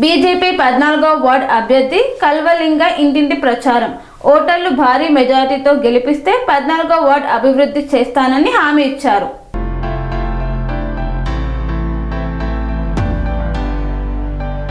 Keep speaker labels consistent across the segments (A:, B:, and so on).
A: BJP 14వ ward అభ్యర్థి కల్వలింగ ఇంటింటి ప్రచారం. ఓటర్లు భారీ మెజారిటీతో గెలిపిస్తే 14వ వార్డు అభివృద్ధి చేస్తానని హామీ ఇచ్చారు.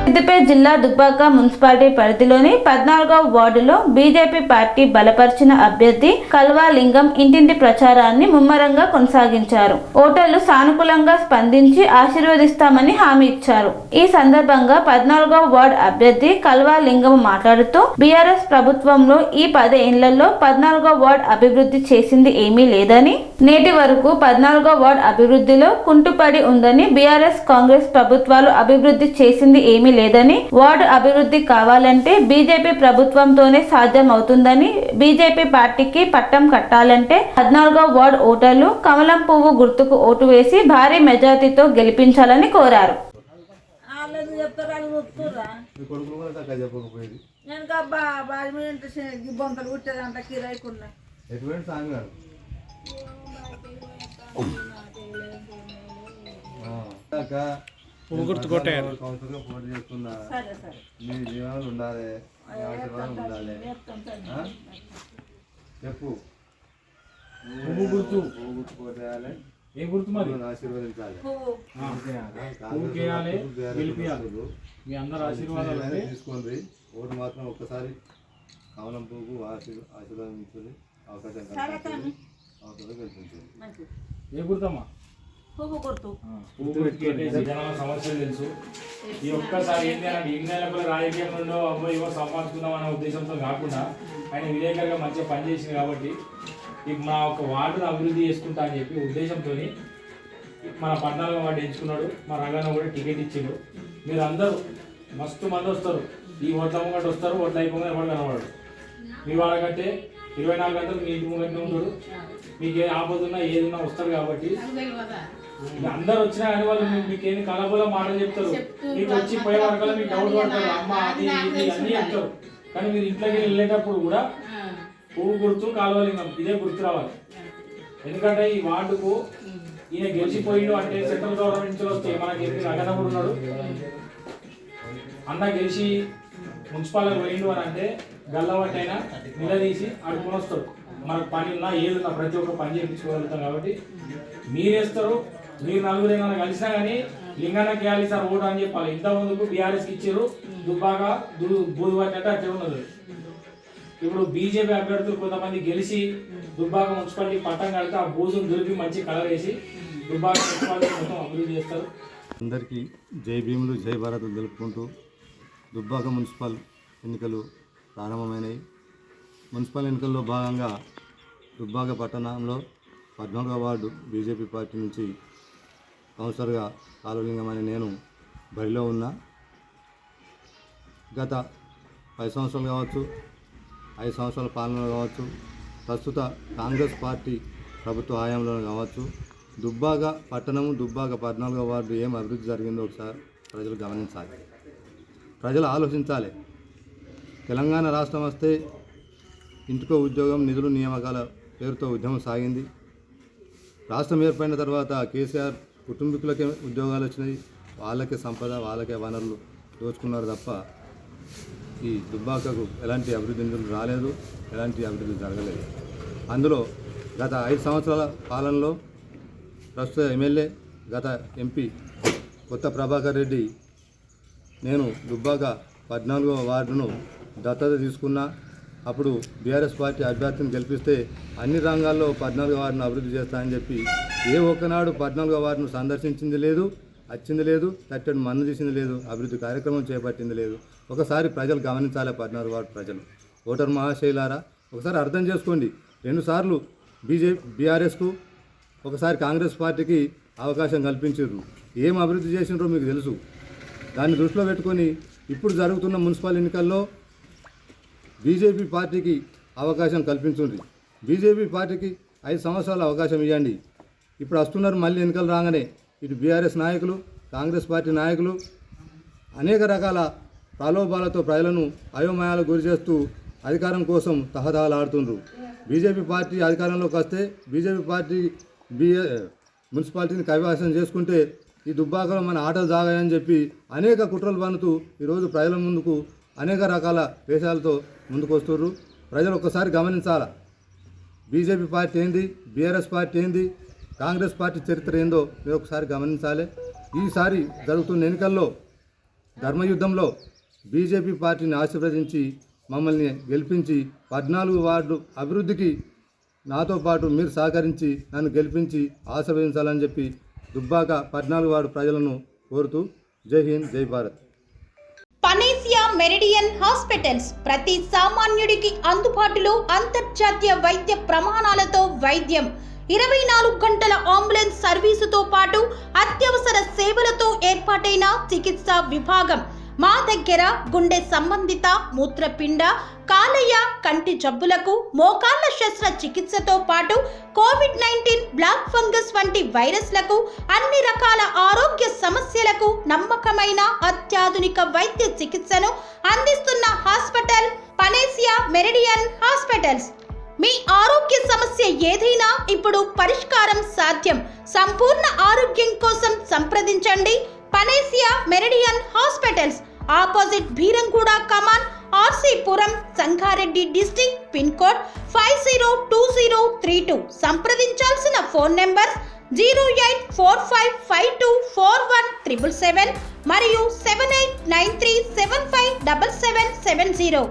A: సిద్దిపేట జిల్లా దుబ్బాక మున్సిపాలిటీ పరిధిలోని 14వ వార్డులో బీజేపీ పార్టీ బలపరిచిన అభ్యర్థి కల్వలింగం ఇంటింటి ప్రచారాన్ని ముమ్మరంగా కొనసాగించారు. ఓటర్లు సానుకూలంగా స్పందించి ఆశీర్వదిస్తామని హామీ ఇచ్చారు. ఈ సందర్భంగా 14వ వార్డు అభ్యర్థి కల్వలింగం మాట్లాడుతూ బీఆర్ఎస్ ప్రభుత్వంలో ఈ 10 ఏళ్లలో 14వ వార్డు అభివృద్ధి చేసింది ఏమీ లేదని, నేటి వరకు 14వ వార్డు అభివృద్ధిలో కుంటుపడి ఉందని, బీఆర్ఎస్ కాంగ్రెస్ ప్రభుత్వాలు అభివృద్ధి చేసింది ఏమీ లేదని, వార్డు అభివృద్ధి కావాలంటే బీజేపీ ప్రభుత్వంతోనే సాధ్యం అవుతుందని, బీజేపీ పార్టీకి పట్టం కట్టాలంటే 14వ వార్డు ఓటర్లు కమలం పువ్వు గుర్తుకు ఓటు వేసి భారీ మెజార్టీతో గెలిపించాలని కోరారు.
B: పోటీ చేస్తున్నా మీ జీవనాలు ఉండాలి, ఆశీర్వాదం ఉండాలి. చెప్పు గుర్తు కొట్టేయాలి, ఏ గుర్తు మరి ఆశీర్వదించాలి, తీసుకోండి. ఓటు మాత్రం ఒక్కసారి కమలం పువ్వుకు ఆశీర్వాదించుకుని అవకాశం గెలిపించింది.
C: ఏ గుర్తమ్మా? సమస్యలు తెలుసు. ఈ ఒక్కసారి ఏంటంటే ఇన్నేళ్ళకు రాజకీయం నుండో అబ్బాయి సంపాదించుకుందాం అనే ఉద్దేశంతో కాకుండా ఆయన విలేకరుగా మంచిగా పనిచేసింది కాబట్టి మా ఒక వార్డును అభివృద్ధి చేసుకుంటా అని చెప్పి ఉద్దేశంతో మన 14వ వార్డు ఎంచుకున్నాడు. మా రంగన్న కూడా టికెట్ ఇచ్చిండు. మీరు అందరూ మస్తు మంది వస్తారు, ఈ ఓట్ల ముంగట వస్తారు, ఓట్లు అయిపోగానే ఎవరు కనబడడు. మీ వాళ్ళకంటే 24 గంటలు మీ ఇంటి ముంగట్నే ఉంటాడు. మీకు ఏ ఆపదున్నా ఏదన్నా వస్తారు కాబట్టి అందరు వచ్చినా కానీ వాళ్ళు మీకేమి కలబోలో మాటలు చెప్తారు. మీకు వచ్చి పోయే వరకల్లా మీకు డౌట్ పడతారు, అమ్మ అది ఇది అన్నీ చెప్తారు. కానీ మీరు ఇంట్లోకి వెళ్ళేటప్పుడు కూడా పువ్వు గుర్తు కల్వలింగం ఇదే గుర్తు రావాలి. ఎందుకంటే ఈ వార్డుకు ఈయన గెలిచిపోయిండు అంటే సెంట్రల్ గవర్నమెంట్ నుంచి వస్తాయి. మనకి రంగనప్పుడు ఉన్నాడు అన్న గెలిచి మున్సిపాలిటీ పోయిండు అని అంటే గల్లవట్టైనా నిలదీసి అడుగుని వస్తాడు. మనకు పని ఉన్నా ఏదున్నా ప్రతి ఒక్క పని చేయించుకోగలుగుతాం కాబట్టి మీరేస్తారు. మీరు నలుగురు ఏమైనా కలిసినా కానీ లింగన్నకి వేయాలి సార్ ఓటు అని చెప్పాలి. ఇంత ముందుకు బీఆర్ఎస్కి ఇచ్చారు, దుబ్బాగా బూదు పట్టినట్టు అట్టే ఉన్నది. ఇప్పుడు బీజేపీ అభ్యర్థులు కొంతమంది గెలిచి దుబ్బాక మున్సిపాలిటీ పట్టం కడితే ఆ బూజును దులిపి మంచి కలర్ వేసి దుబ్బాక మున్సిపాలిటీ మొత్తం అభివృద్ధి చేస్తారు.
B: అందరికీ జై భీములు, జై భారత్ తెలుపుకుంటూ దుబ్బాక మున్సిపల్ ఎన్నికలు ప్రారంభమైనవి. మున్సిపల్ ఎన్నికల్లో భాగంగా దుబ్బాక పట్టణంలో 14వ వార్డు బీజేపీ పార్టీ నుంచి కౌన్సిలర్గా కల్వలింగం అని నేను బరిలో ఉన్నా. గత 10 సంవత్సరాలు కావచ్చు, 5 సంవత్సరాల పాలనలో కావచ్చు, ప్రస్తుత కాంగ్రెస్ పార్టీ ప్రభుత్వ హయాంలో కావచ్చు, దుబ్బాక పట్టణము, దుబ్బాక 14వ వార్డు ఏం అభివృద్ధి జరిగిందో ఒకసారి ప్రజలు గమనించాలి, ప్రజలు ఆలోచించాలి. తెలంగాణ రాష్ట్రం వస్తే ఇంటికో ఉద్యోగం, నిధులు, నియామకాల పేరుతో ఉద్యమం సాగింది. రాష్ట్రం ఏర్పడిన తర్వాత కేసీఆర్ కుటుంబీకులకే ఉద్యోగాలు వచ్చినాయి, వాళ్ళకే సంపద, వాళ్ళకే వనరులు దోచుకున్నారు తప్ప ఈ దుబ్బాకకు ఎలాంటి అభివృద్ధి నిధులు రాలేదు, ఎలాంటి అభివృద్ధి జరగలేదు. అందులో గత 5 సంవత్సరాల పాలనలో ప్రస్తుత ఎమ్మెల్యే, గత ఎంపీ కొత్త ప్రభాకర్ రెడ్డి నేను దుబ్బాక 14వ వార్డును దత్తత తీసుకున్నా. అప్పుడు బీఆర్ఎస్ పార్టీ అభ్యర్థిని గెలిపిస్తే అన్ని రంగాల్లో 14వ వార్డును అభివృద్ధి చేస్తానని చెప్పి ఏ ఒక్కనాడు 14వ వార్డును సందర్శించింది లేదు, వచ్చింది లేదు, తట్టెడు మన్ను తీసింది లేదు, అభివృద్ధి కార్యక్రమం చేపట్టింది లేదు. ఒకసారి ప్రజలు గమనించాలి. 14వ వార్డు ప్రజలు, ఓటర్ మహాశైలారా, ఒకసారి అర్థం చేసుకోండి. 2 సార్లు బీఆర్ఎస్కు, ఒకసారి కాంగ్రెస్ పార్టీకి అవకాశం కల్పించారు. ఏం అభివృద్ధి చేసినారో మీకు తెలుసు. దాన్ని దృష్టిలో పెట్టుకొని ఇప్పుడు జరుగుతున్న మున్సిపల్ ఎన్నికల్లో బీజేపీ పార్టీకి అవకాశం కల్పించండి. బీజేపీ పార్టీకి 5 సంవత్సరాల అవకాశం ఇవ్వండి. ఇప్పుడు వస్తున్నారు మళ్ళీ ఎన్నికలు రాగానే ఇటు బీఆర్ఎస్ నాయకులు, కాంగ్రెస్ పార్టీ నాయకులు అనేక రకాల ప్రలోభాలతో ప్రజలను అయోమయాలకు గురి చేస్తూ అధికారం కోసం తహతహలాడుతుండ్రు. బీజేపీ పార్టీ అధికారంలోకి వస్తే బీజేపీ పార్టీ మున్సిపాలిటీని కైవసం చేసుకుంటే ఈ దుబ్బాకలో మన ఆటలు సాగాయని చెప్పి అనేక కుట్రలు పన్నుతూ ఈరోజు ప్రజల ముందుకు అనేక రకాల వేషాలతో ముందుకు వస్తున్నారు. ప్రజలు ఒక్కసారి గమనించాలా, బీజేపీ పార్టీ ఏంది, బీఆర్ఎస్ పార్టీ ఏంది, కాంగ్రెస్ పార్టీ చరిత్ర ఏందో మీరు ఒకసారి గమనించాలి. ఈసారి జరుగుతున్న ఎన్నికల్లో ధర్మయుద్ధంలో బీజేపీ పార్టీని ఆశీర్వదించి మమ్మల్ని గెలిపించి 14 వార్డు అభివృద్ధికి నాతో పాటు మీరు సహకరించి నన్ను గెలిపించి ఆశీర్వదించాలని చెప్పి దుబ్బాక 14 వార్డు ప్రజలను కోరుతూ జై హింద్, జై భారత్.
D: పనేసియా మెరిడియన్ హాస్పిటల్స్ ప్రతి సామాన్యుడికి అందుబాటులో అంతర్జాతీయ వైద్య ప్రమాణాలతో వైద్యం, 24 గంటల అంబులెన్స్ సర్వీసుతో పాటు అత్యవసర సేవలతో ఏర్పాటైన చికిత్సా విభాగం. మా దగ్గర గుండె సంబంధిత, మూత్రపిండ, కాలేయ, కంటి జబ్బులకు, మోకాళ్ల శస్త్రచికిత్సతో పాటు కోవిడ్-19, బ్లాక్ ఫంగస్ వంటి వైరస్లకు, అన్ని రకాల ఆరోగ్య సమస్యలకు నమ్మకమైన అత్యాధునిక వైద్య చికిత్సను అందిస్తున్న హాస్పిటల్ పనేసియా మెరిడియన్ హాస్పిటల్స్. మీ ఆరోగ్య సమస్య ఏదైనా ఇప్పుడు పరిష్కారం సాధ్యం. సంపూర్ణ ఆరోగ్యం కోసం సంప్రదించండి Panacea Meridian hospitals, opposite Bheeramguda Kaman, RC Puram, Sangareddy district, pin code 502032. సంప్రదించాల్సిన ఫోన్ నెంబర్ 0845524177 మరియు 7893757770.